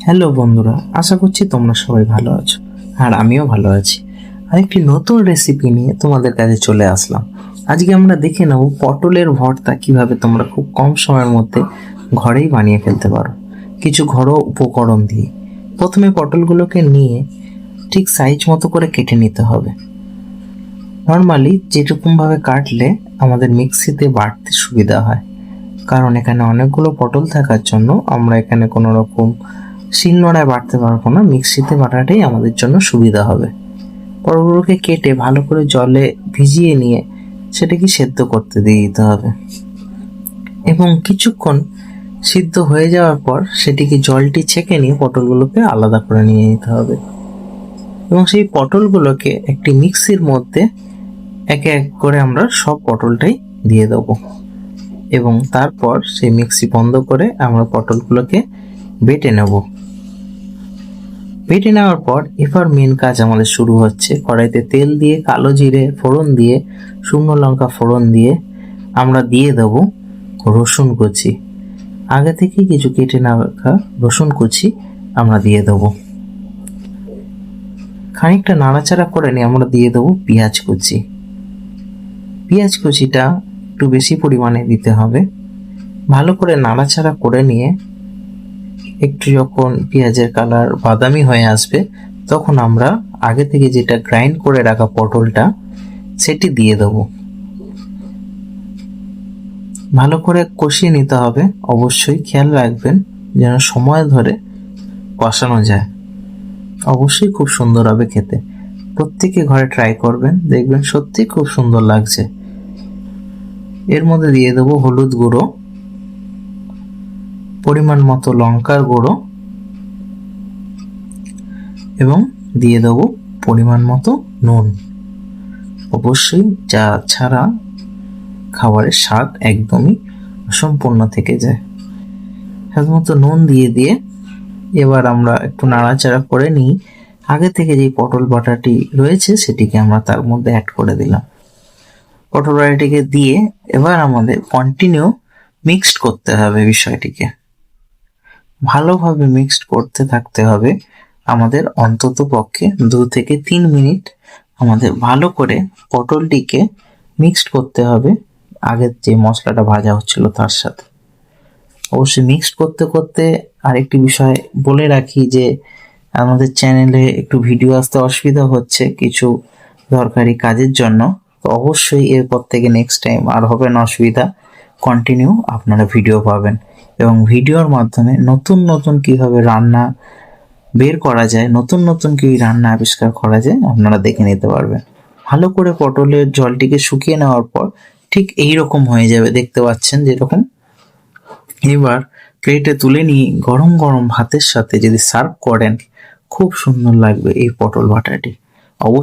Hello বন্ধুরা, আশা করছি তোমরা সবাই ভালো আছো আর আমিও ভালো আছি। আরেকটি নতুন রেসিপি নিয়ে তোমাদের কাছে চলে আসলাম। আজকে আমরা দেখে নেব পটলের ভর্তা কিভাবে তোমরা খুব কম সময়ের মধ্যে ঘরেই বানিয়ে ফেলতে পারো কিছু ঘরোয়া উপকরণ দিয়ে। প্রথমে পটলগুলোকে নিয়ে ঠিক সাইজ মতো করে কেটে নিতে হবে। নর্মালি যেরকমভাবে কাটলে আমাদের মিক্সিতে বাটতে সুবিধা হয়, কারণ এখানে অনেকগুলো পটল থাকার জন্য আমরা এখানে কোনো রকম শিলনোড়ায় বাটতে পারবো না, মিক্সিতে বাটাটাই আমাদের জন্য সুবিধা হবে। পটলগুলোকে কেটে ভালো করে জলে ভিজিয়ে নিয়ে সেটাকে সেদ্ধ করতে দিয়ে দিতে হবে এবং কিছুক্ষণ সিদ্ধ হয়ে যাওয়ার পর সেটিকে জলটি ছেঁকে নিয়ে পটলগুলোকে আলাদা করে নিয়ে নিতে হবে এবং সেই পটলগুলোকে একটি মিক্সির মধ্যে একে এক করে আমরা সব পটলটাই দিয়ে দেবো এবং তারপর সেই মিক্সি বন্ধ করে আমরা পটলগুলোকে বেটে নেব। বেটে নেওয়ার পর এবার মেন কাজ আমাদের শুরু হচ্ছে। কড়াইতে তেল দিয়ে কালো জিরে ফোড়ন দিয়ে শুকনো লঙ্কা ফোড়ন দিয়ে আমরা দিয়ে দেবো রসুন কুচি। আগে থেকে কিছু কেটে না রাখা রসুন কুচি আমরা দিয়ে দেবো। খানিকটা নাড়াচাড়া করে নিয়ে আমরা দিয়ে দেবো পেঁয়াজ কুচি। পেঁয়াজ কুচিটা একটু বেশি পরিমাণে দিতে হবে। ভালো করে নাড়াচাড়া করে নিয়ে একটু যখন পেঁয়াজের কালার বাদামি হয়ে আসবে তখন আমরা আগে থেকে যেটা গ্রাইন্ড করে রাখা পটলটা সেটি দিয়ে দেবো। ভালো করে কষিয়ে নিতে হবে। অবশ্যই খেয়াল রাখবেন যেন সময় ধরে কষানো যায়। অবশ্যই খুব সুন্দর হবে খেতে। প্রত্যেকে ঘরে ট্রাই করবেন, দেখবেন সত্যি খুব সুন্দর লাগছে। এর মধ্যে দিয়ে দেবো হলুদ গুঁড়ো, পরিমাণ মতো লঙ্কার গুঁড়ো এবং দিয়ে দেবো পরিমাণ মতো নুন। অবশ্যই যা ছাড়া খাবারের স্বাদ একদমই অসম্পূর্ণ থেকে যায়। সাধারণত নুন দিয়ে এবার আমরা একটু নাড়াচাড়া করে নিই। আগে থেকে যে পটল বাটাটি রয়েছে সেটিকে আমরা তার মধ্যে অ্যাড করে দিলাম। পটল বাটাটিকে দিয়ে এবার আমাদের কন্টিনিউ মিক্সড করতে হবে। বিষয়টিকে ভালোভাবে মিক্সড করতে থাকতে হবে আমাদের। অন্তত পক্ষে 2 থেকে 3 মিনিট আমাদের ভালো করে পটলটিকে মিক্সড করতে হবে আগের যে মশলাটা ভাজা হচ্ছিল তার সাথে। অবশ্যই মিক্সড করতে করতে আরেকটি বিষয় বলে রাখি যে আমাদের চ্যানেলে একটু ভিডিও আসতে অসুবিধা হচ্ছে কিছু দরকারি কাজের জন্য। তো অবশ্যই এরপর থেকে নেক্সট টাইম আর হবে না অসুবিধা। কন্টিনিউ আপনারা ভিডিও পাবেন এবং ভিডিওর মাধ্যমে নতুন নতুন কিভাবে রান্না বের করা যায়, নতুন নতুন কি রান্না আবিষ্কার করা যায় আপনারা দেখে নিতে পারবেন। ভালো করে পটলের জলটিকে শুকিয়ে নেওয়ার পর ঠিক এই রকম হয়ে যাবে, দেখতে পাচ্ছেন যেরকম। এবার প্লেটে তুলে নিয়ে গরম গরম ভাতের সাথে যদি সার্ভ করেন খুব সুন্দর লাগবে এই পটল বাটাটি। অবশ্যই